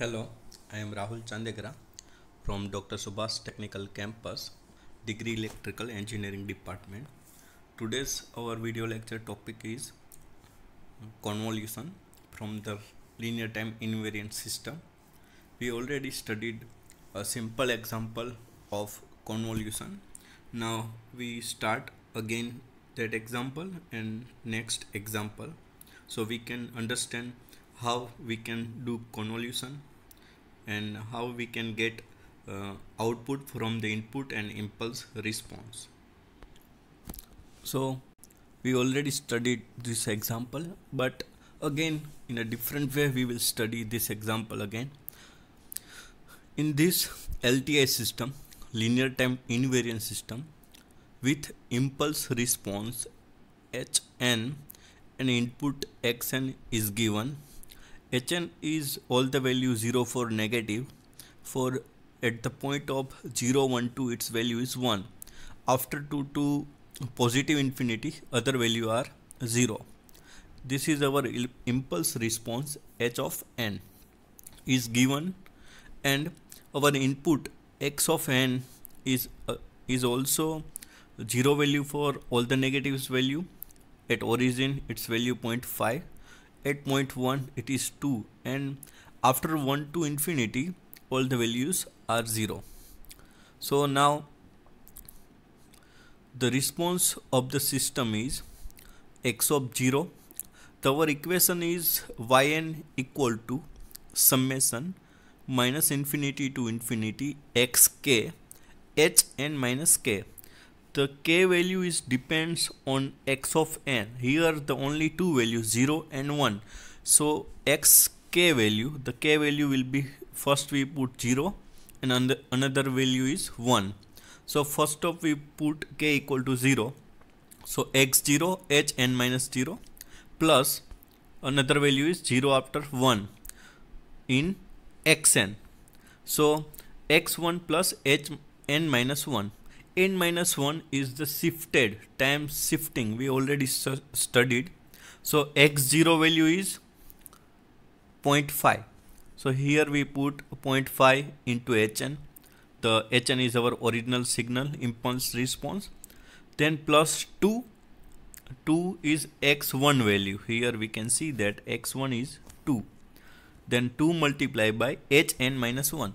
Hello, I am Rahul Chandegra from Dr. Subhash Technical Campus, Degree Electrical Engineering Department. Today's our video lecture topic is convolution from the linear time invariant system. We already studied a simple example of convolution. Now we start again that example and next example so we can understand how we can do convolution and how we can get output from the input and impulse response. So we already studied this example, but again in a different way we will study this example again. In this LTI system, linear time invariant system, with impulse response Hn and input Xn is given. Hn is all the value 0 for negative. For at the point of 0, 1, 2 its value is 1. After 2 to positive infinity other value are 0. This is our impulse response h of n is given, and our input x of n is also 0 value for all the negatives value. At origin its value 0.5, at 0.1 it is 2, and after 1 to infinity all the values are 0. So now the response of the system is x of 0. Our equation is yn equal to summation minus infinity to infinity xk hn minus k. The k value is depends on x of n. Here the only two values 0 and 1. So xk value, the k value will be, first we put 0 and another value is 1. So first off we put k equal to 0. So x0 hn minus 0 plus another value is 0 after 1 in xn. So x1 plus hn minus 1. N minus 1 is the shifted time shifting we already studied. So x0 value is 0.5. So here we put 0.5 into hn. The hn is our original signal impulse response. Then plus 2. 2 is x1 value. Here we can see that x1 is 2. Then 2 multiplied by hn minus 1.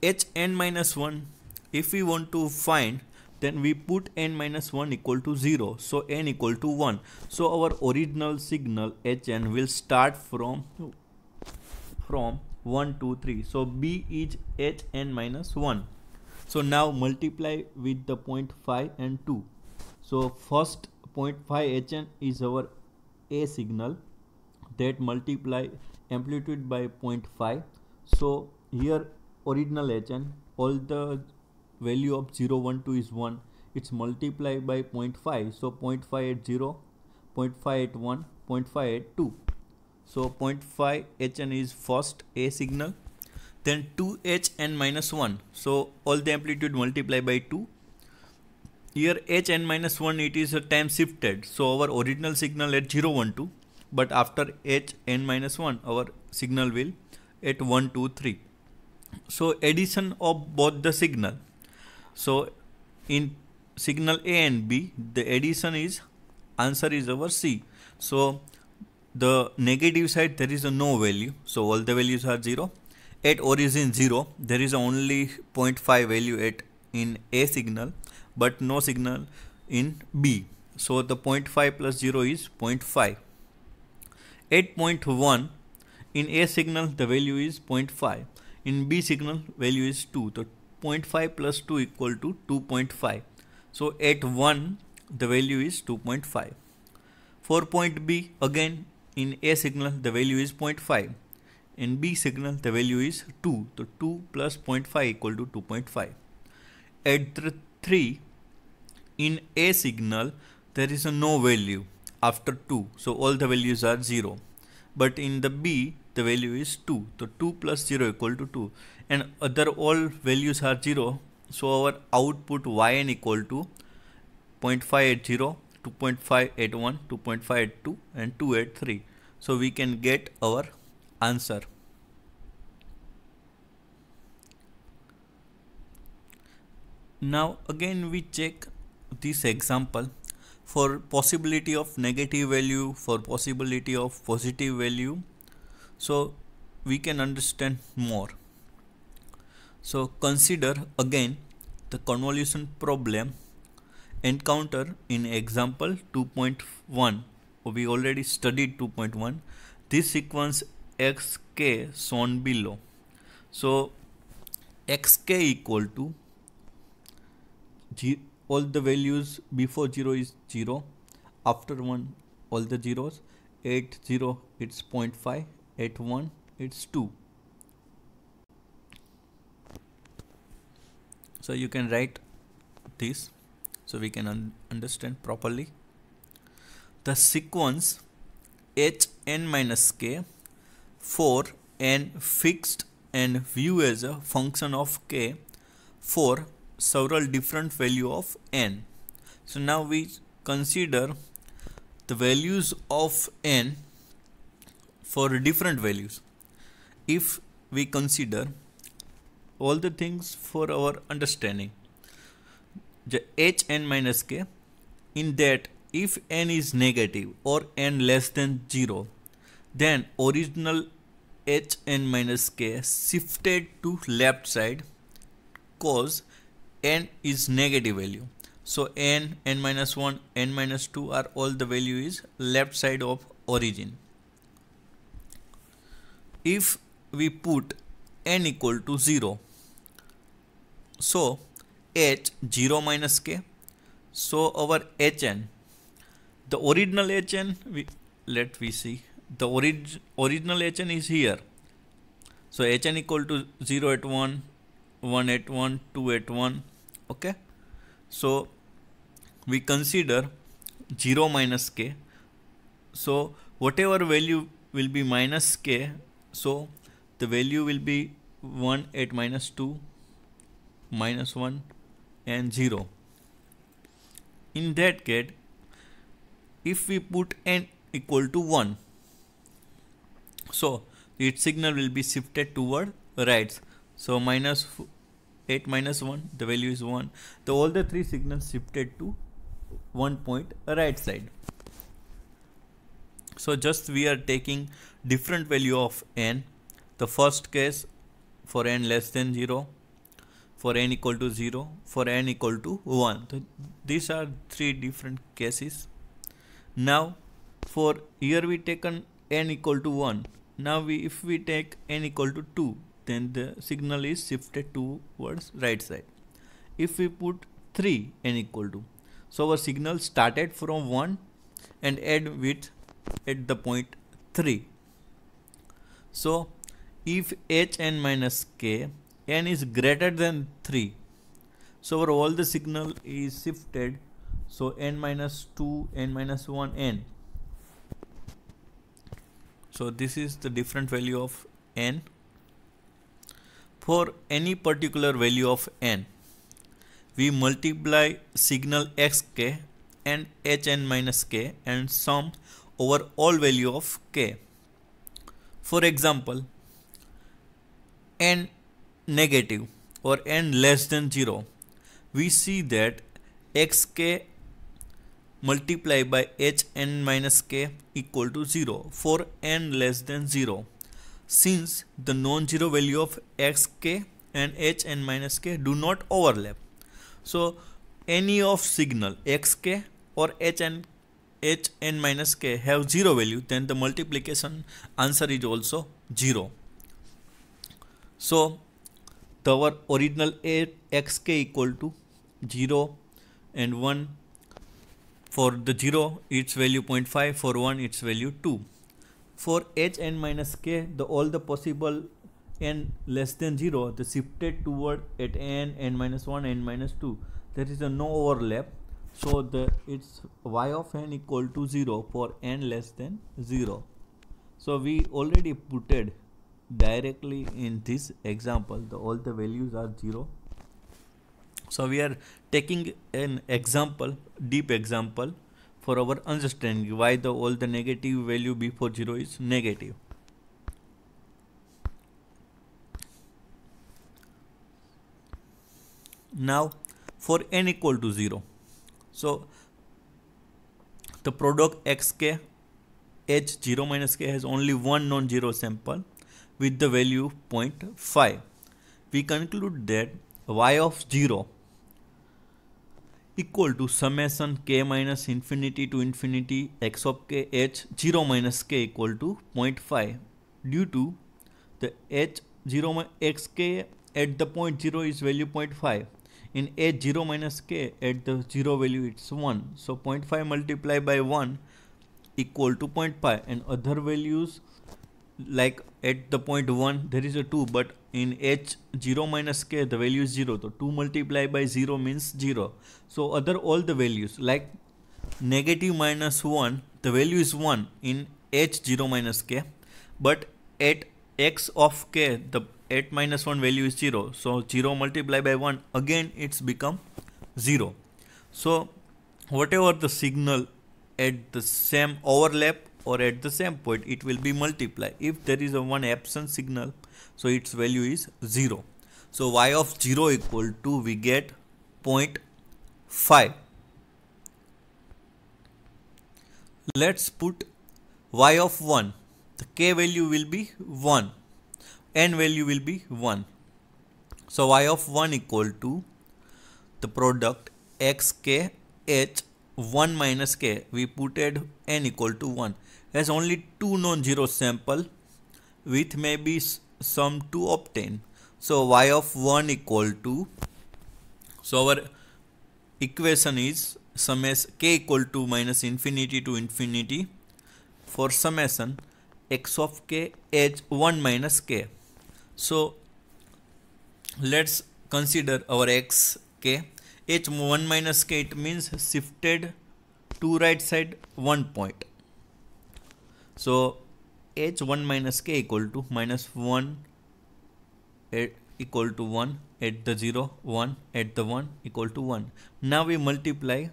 hn minus 1, if we want to find, then we put n minus 1 equal to 0. So n equal to 1. So our original signal hn will start from 1, 2, 3. So b is hn minus 1. So now multiply with the 0.5 and 2. So first 0.5 hn is our a signal, that multiply amplitude by 0.5. So here original hn, all the value of 0, 1, 2 is 1. It's multiplied by 0.5. So 0.5 at 0, 0.5 at 1, 0.5 at 2. So 0.5 hn is first a signal. Then 2 hn minus 1. So all the amplitude multiplied by 2. Here hn minus 1, it is a time shifted. So our original signal at 0, 1, 2. But after hn minus 1 our signal will at 1, 2, 3. So addition of both the signal. So in signal A and B, the addition is, answer is our C. So the negative side there is a no value. So all the values are 0. At origin 0, there is only 0.5 value at in A signal, but no signal in B. So the 0.5 plus 0 is 0.5. At 0.1, in A signal the value is 0.5. In B signal value is 2. So 0.5 plus 2 equal to 2.5. So at 1 the value is 2.5. For point B, again in A signal the value is 0.5. In B signal the value is 2. So 2 plus 0.5 equal to 2.5. At the 3, in A signal there is a no value after 2. So all the values are 0. But in the B the value is 2. So 2 plus 0 equal to 2. And other all values are 0. So our output yn equal to 0.5 at 0, 2.5 at 1, 2.5 at 2 and 2 at 3. So we can get our answer. Now again we check this example for possibility of negative value, for possibility of positive value, so we can understand more. So consider again the convolution problem encounter in example 2.1. We already studied 2.1. This sequence xk shown below. So xk equal to all the values before 0 is 0, after 1 all the zeros, 8 0 it's 0.5, 8 1 it's 2. So you can write this so we can understand properly. The sequence hn minus k for n fixed and view as a function of k for several different value of n. So now we consider the values of n for different values. If we consider all the things for our understanding, the hn minus k, in that if n is negative or n less than 0, then original hn minus k shifted to left side cause n is negative value. So n, n minus 1, n minus 2 are all the value is left side of origin. If we put n equal to 0, so h 0 minus k, so our hn, the original hn, we see the original hn is here. So hn equal to 0 at 1, 1 at 1, 2 at 1. Okay, so we consider 0 minus k, so whatever value will be minus k, so the value will be 1 at minus 2, minus 1 and 0. In that case, if we put n equal to 1, so its signal will be shifted toward right. So minus 8 minus 1, the value is 1. So all the three signals shifted to 1 point right side. So just we are taking different value of n. The first case for n less than 0, for n equal to 0, for n equal to 1. So these are three different cases. Now for here we taken n equal to 1. Now if we take n equal to 2, then the signal is shifted towards right side. If we put 3 n equal to, so our signal started from 1 and end with at the point 3. So if hn minus k, n is greater than 3, so our all the signal is shifted, so n minus 2, n minus 1, n. So this is the different value of n. For any particular value of n, we multiply signal xk and hn minus k and sum over all value of k. For example, n negative or n less than 0, we see that xk multiplied by hn minus k equal to 0 for n less than 0. Since the non-zero value of xk and hn minus k do not overlap, so any of signal xk or hn minus k have 0 value, then the multiplication answer is also 0. So our original xk equal to 0 and 1. For the 0 its value 0.5, for 1 its value 2. For hn minus k, all the possible n less than 0, the shifted toward at n, n minus 1, n minus 2. There is a no overlap. So its y of n equal to 0 for n less than 0. So we already putted directly in this example, all the values are 0. So we are taking an example, deep example, for our understanding why all the negative value before 0 is negative. Now for n equal to 0. So the product xk h0 minus k has only one non-zero sample with the value 0.5. We conclude that y of 0 equal to summation k minus infinity to infinity x of k h 0 minus k equal to 0.5 due to the h0 xk at the point 0 is value 0.5. In h0 minus k at the 0 value it's 1. So 0.5 multiplied by 1 equal to 0.5, and other values like at the point 1 there is a 2, but in h0 minus k the value is 0, so 2 multiplied by 0 means 0. So other all the values like negative minus 1 the value is 1 in h0 minus k, but at x of k the at minus 1 value is 0, so 0 multiplied by 1 again it's become 0. So whatever the signal at the same overlap or at the same point it will be multiplied. If there is a one absent signal, so its value is 0. So y of 0 equal to we get 0.5. Let's put y of 1. The k value will be 1, n value will be 1. So y of 1 equal to the product xk h 1 minus k, we put at n equal to 1, has only two non-zero sample with maybe some to obtain. So y of 1 equal to, so our equation is summation k equal to minus infinity to infinity for summation x of k h 1 minus k. So let's consider our x k h1 minus k, it means shifted to right side 1 point. So h1 minus k equal to minus 1 equal to 1 at the 0, 1 at the 1 equal to 1. Now we multiply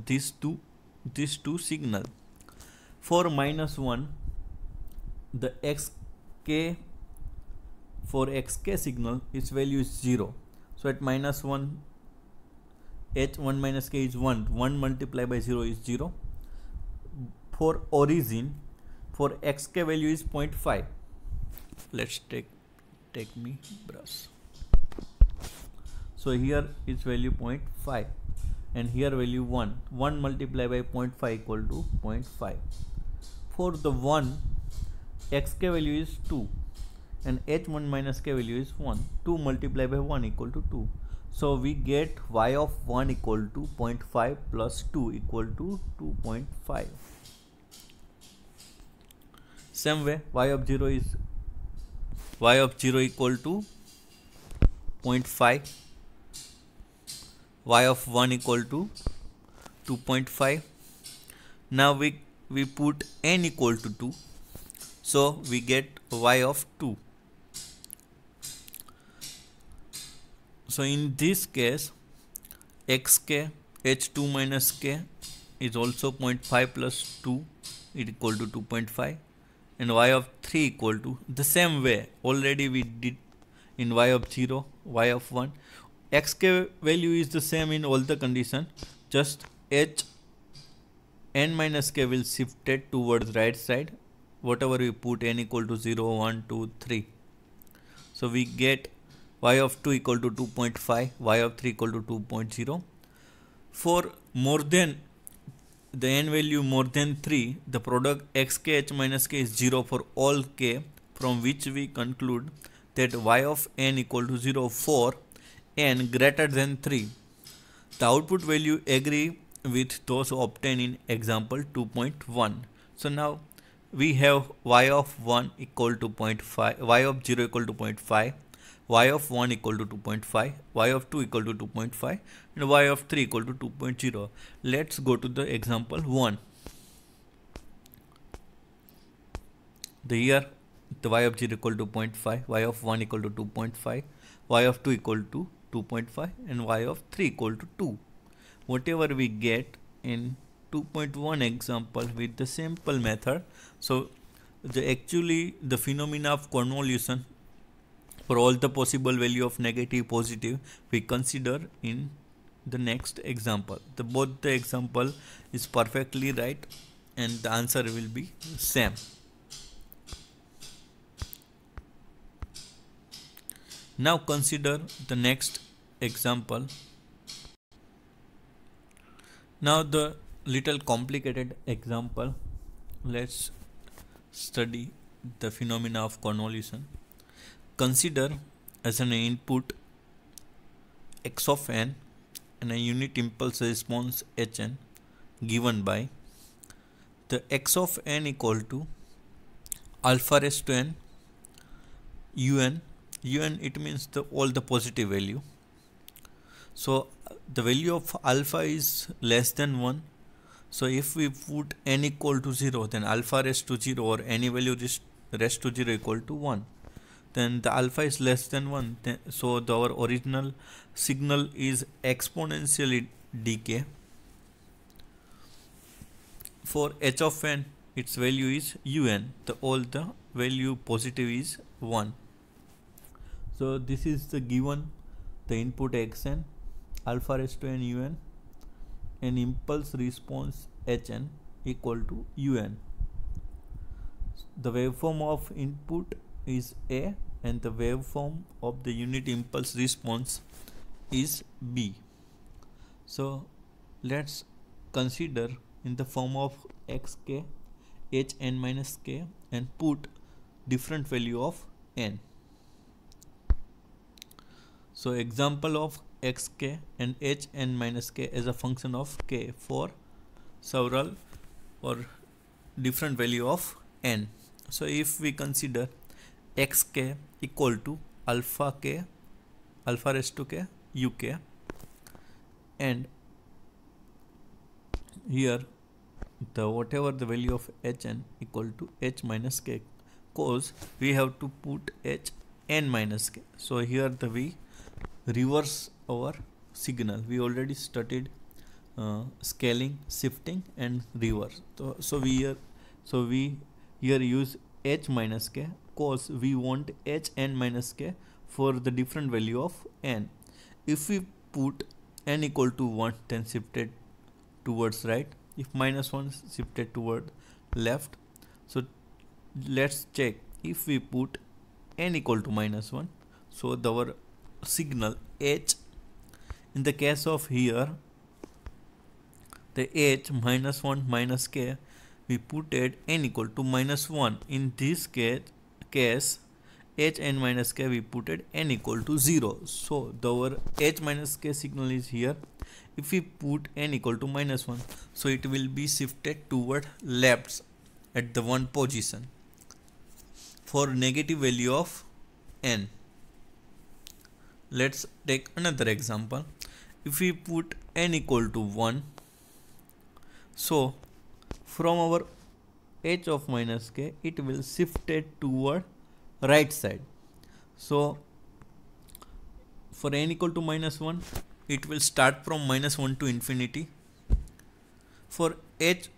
these two signal. For minus 1 the xk, for xk signal its value is 0. So at minus 1 h1 minus k is 1, 1 multiplied by 0 is 0. For origin, for xk value is 0.5. Let's take me brush. So here its value 0.5 and here value 1. 1 multiplied by 0.5 equal to 0.5. For the 1 xk value is 2 and h1 minus k value is 1. 2 multiplied by 1 equal to 2. So we get y of 1 equal to 0.5 plus 2 equal to 2.5. Same way y of 0 equal to 0.5, y of 1 equal to 2.5. Now we put n equal to 2, so we get y of 2. So in this case xk h2 minus k is also 0.5 plus 2 is equal to 2.5, and y of 3 equal to the same way already we did in y of 0, y of 1. Xk value is the same in all the condition, just h n minus k will shifted towards right side whatever we put n equal to 0, 1, 2, 3. So we get y of 2 equal to 2.5, y of 3 equal to 2.0. For more than the n value more than 3, the product xk h minus k is 0 for all k, from which we conclude that y of n equal to 0 for n greater than 3. The output value agree with those obtained in example 2.1. So now we have y of 1 equal to 0.5, y of 0 equal to 0.5, y of 1 equal to 2.5, y of 2 equal to 2.5, and y of 3 equal to 2.0. Let's go to the example 1. Here the y of 0 equal to 0.5, y of 1 equal to 2.5, y of 2 equal to 2.5, and y of 3 equal to 2. Whatever we get in 2.1 example with the simple method. So actually the phenomena of convolution for all the possible value of negative, positive we consider in the next example. Both the example is perfectly right and the answer will be same. Now consider the next example. Now the little complicated example. Let's study the phenomena of convolution. Consider as an input x of n and a unit impulse response hn given by the x of n equal to alpha raised to n un. It means all the positive value. So the value of alpha is less than 1. So if we put n equal to 0, then alpha raised to 0 or any value raised to 0 equal to 1. Then the alpha is less than 1. So our original signal is exponentially decay. For h of n, its value is un. All the value positive is 1. So this is the given the input xn, alpha raised to n un, and impulse response hn equal to un. The waveform of input is A and the waveform of the unit impulse response is B. So let's consider in the form of xk, hn minus k, and put different value of n. So example of xk and hn minus k as a function of k for several or different value of n. So if we consider xk equal to alpha k, alpha raised to k, uk, and here the whatever the value of hn equal to h minus k, cause we have to put h n minus k. So here we reverse our signal. We already studied scaling, shifting, and reverse. So we here use h minus k, cause we want h n minus k for the different value of n. If we put n equal to 1, then shifted towards right. If minus 1, shifted toward left. So let's check. If we put n equal to minus 1, so our signal h, in the case of here the h minus 1 minus k, we put it n equal to minus 1. In this case h n minus k, we put it n equal to 0. So our h minus k signal is here. If we put n equal to minus 1, so it will be shifted toward left at the 1 position for negative value of n. Let's take another example. If we put n equal to 1, so from our h of minus k, it will shifted toward right side. So for n equal to minus 1, it will start from minus 1 to infinity. For h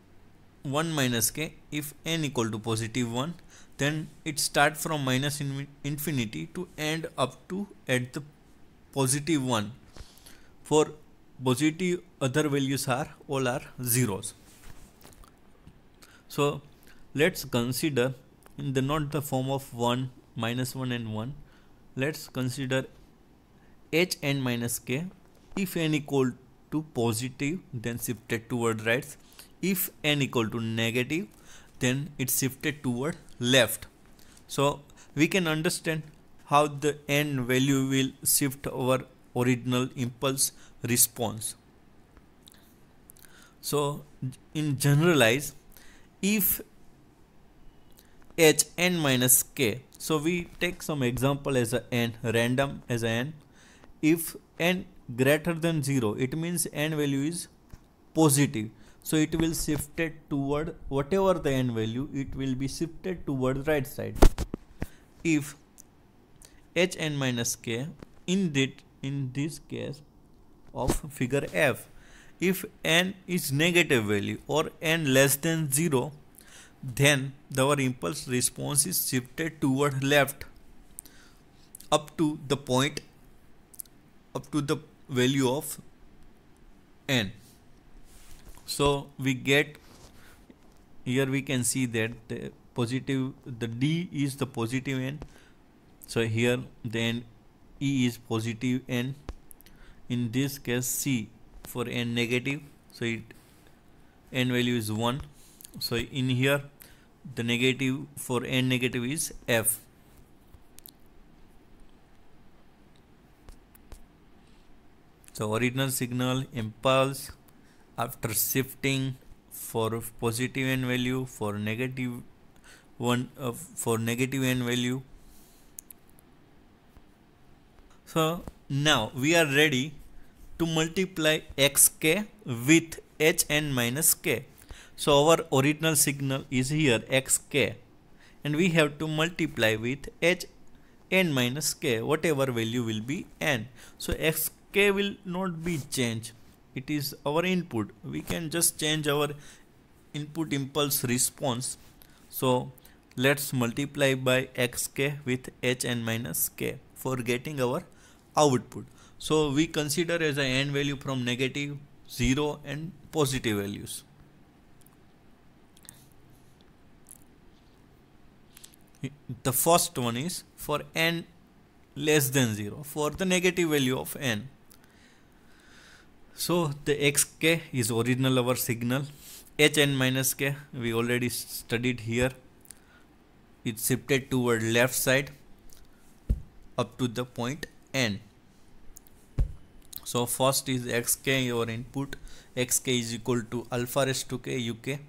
1 minus k, if n equal to positive 1, then it start from minus infinity to end up to at the positive 1. For positive, other values all are zeros. So let's consider in the not the form of 1, minus 1 and 1. Let's consider h n minus k. If n equal to positive, then shifted toward right. If n equal to negative, then it's shifted toward left. So we can understand how the n value will shift our original impulse response. So in generalize, if h n minus k, so we take some example as a n, random as a n. If n greater than 0, it means n value is positive. So it will shifted toward whatever the n value, it will be shifted toward right side. If h n minus k, in this case of figure f, if n is negative value or n less than 0, then our impulse response is shifted toward left up to the point, up to the value of n. So we get, here we can see that the D is the positive n. So here then E is positive n. In this case C for n negative, so n value is 1. So in here the negative for n negative is F. So original signal impulse after shifting for positive n value, for negative n value. So now we are ready to multiply xk with hn minus k. So our original signal is here xk, and we have to multiply with hn minus k, whatever value will be n. So xk will not be changed, it is our input. We can just change our input impulse response. So let's multiply by xk with hn minus k for getting our output. So we consider as a n value from negative, 0 and positive values. The first one is for n less than 0, for the negative value of n. So the xk is original our signal. Hn minus k we already studied here. It's shifted toward left side up to the point n. So first is xk, your input. Xk is equal to alpha raised to k uk,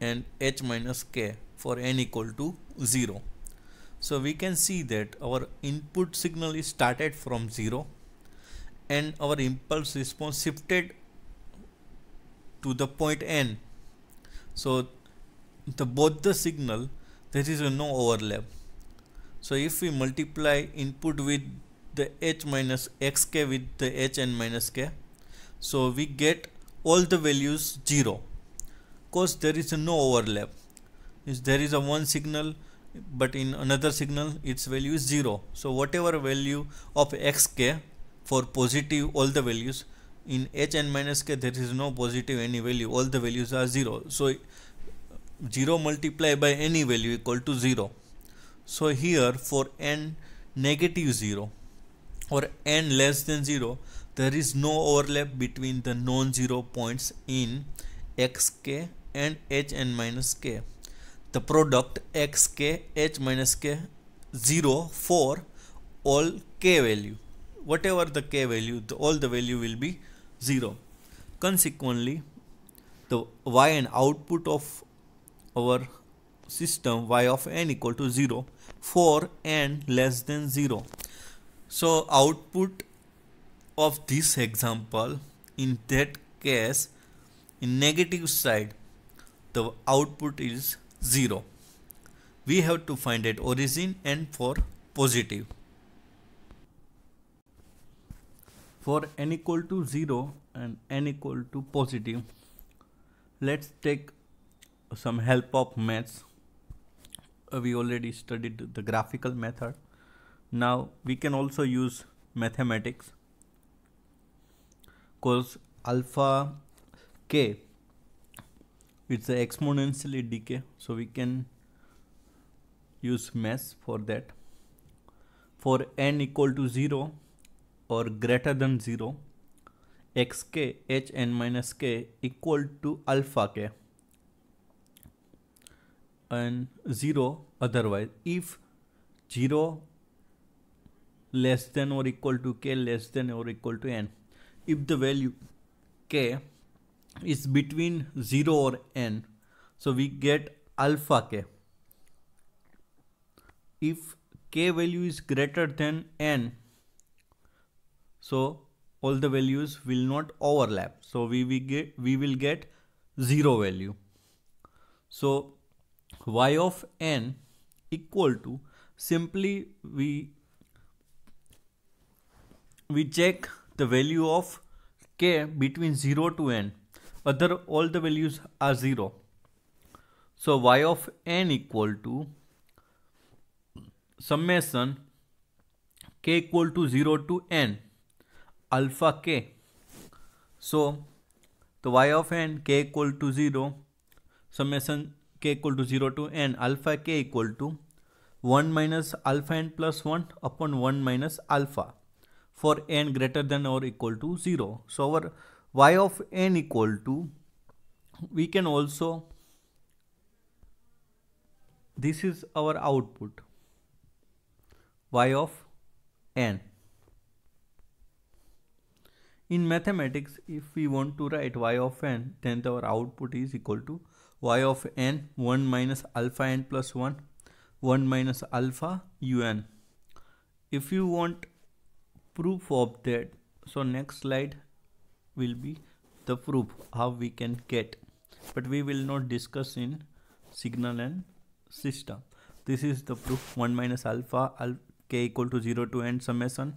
and h minus k for n equal to 0. So we can see that our input signal is started from 0 and our impulse response shifted to the point n. So both the signal, there is no overlap. So if we multiply input with the h minus xk with the hn minus k, so we get all the values 0, because there is no overlap. There is a one signal, but in another signal its value is 0. So whatever value of xk for positive, all the values, in hn minus k there is no positive any value, all the values are 0. So 0 multiplied by any value equal to 0. So here for n negative 0 or n less than 0, there is no overlap between the non-zero points in xk and hn minus k. The product xk h minus k 0 for all k value. Whatever the k value, all the value will be 0. Consequently, the yn output of our system y of n equal to 0 for n less than 0. So output of this example, in that case, in negative side, the output is 0. We have to find at origin and for positive. For n equal to 0 and n equal to positive, let's take some help of maths. We already studied the graphical method. Now we can also use mathematics, because alpha k, it's a exponentially decay, so we can use maths for that. For n equal to 0 or greater than 0, xk hn minus k equal to alpha k, and 0 otherwise. If 0 less than or equal to k less than or equal to n, if the value k is between 0 or n, so we get alpha k. If k value is greater than n, so all the values will not overlap, so we will get 0 value. So y of n equal to, simply we check the value of k between 0 to n, other all the values are 0. So y of n equal to summation k equal to 0 to n alpha k. So the y of n k equal to 0 summation k equal to 0 to n alpha k equal to 1 minus alpha n plus 1 upon 1 minus alpha for n greater than or equal to 0. So our y of n equal to, we can also, this is our output y of n. In mathematics, if we want to write y of n, then our output is equal to y of n 1 minus alpha n plus 1 1 minus alpha un. If you want proof of that, so next slide will be the proof how we can get, but we will not discuss in signal and system. This is the proof. 1 minus alpha k equal to 0 to n summation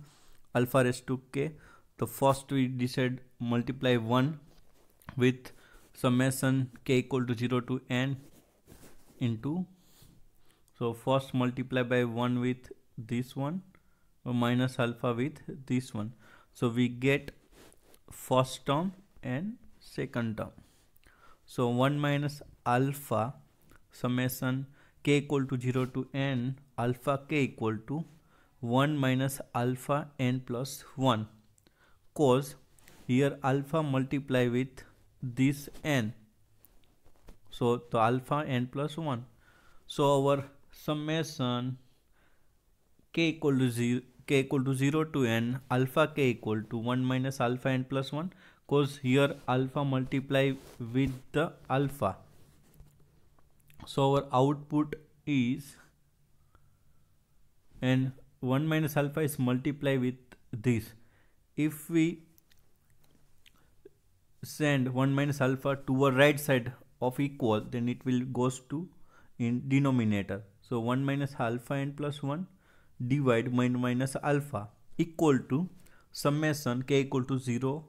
alpha raised to k. The first we decide multiply 1 with summation k equal to 0 to n into, so first multiply by 1 with this one minus alpha with this one, so we get first term and second term. So 1 minus alpha summation k equal to 0 to n alpha k equal to 1 minus alpha n plus 1, cause here alpha multiply with this n, so the alpha n plus 1. So our summation k equal to 0 to n alpha k equal to 1 minus alpha n plus 1, cause here alpha multiply with the alpha. So our output is, and 1 minus alpha is multiply with this. If we send 1 minus alpha to a right side of equal, then it will goes to in denominator. So 1 minus alpha n plus 1 divide 1 minus alpha equal to summation k equal to 0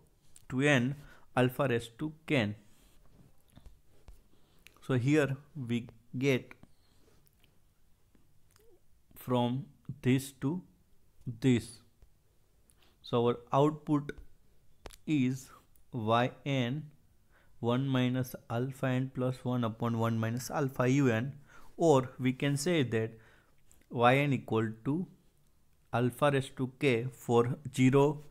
to n alpha raised to n. So here we get from this to this. So our output is yn 1 minus alpha n plus 1 upon 1 minus alpha un, or we can say that yn equal to alpha raised to k for 0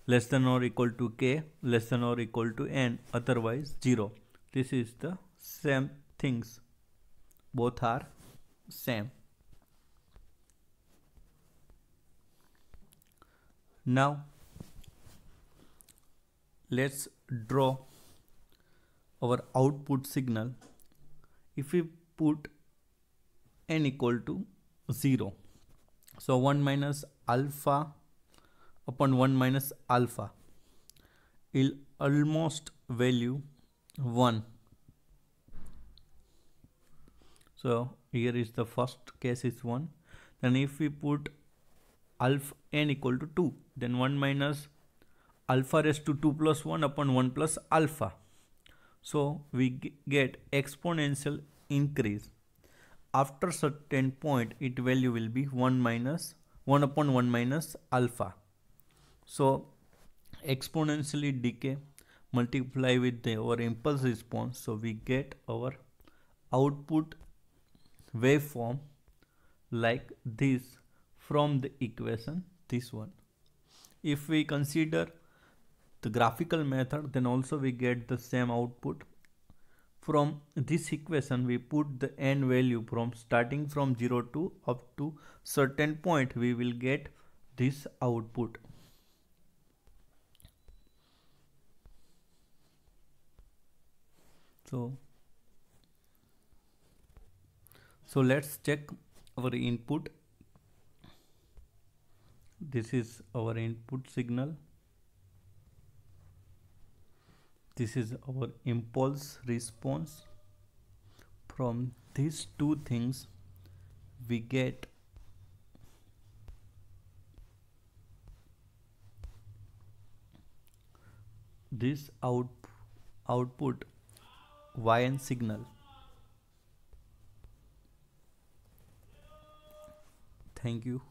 less than or equal to k less than or equal to n, otherwise 0. This is the same things, both are same. Now let's draw our output signal. If we put n equal to 0, so 1 minus alpha upon 1 minus alpha will almost value 1. So here is the first case is 1. Then if we put alpha n equal to 2, then 1 minus alpha raised to 2 plus 1 upon 1 plus alpha. So we get exponential increase. After certain point, its value will be 1 upon 1 minus alpha. So exponentially decay multiply with our impulse response. So we get our output waveform like this from the equation this one. If we consider the graphical method, then also we get the same output. From this equation we put the n value from starting from 0 to up to certain point, we will get this output. So let's check our input. This is our input signal. This is our impulse response. From these two things we get this output yn signal. Thank you.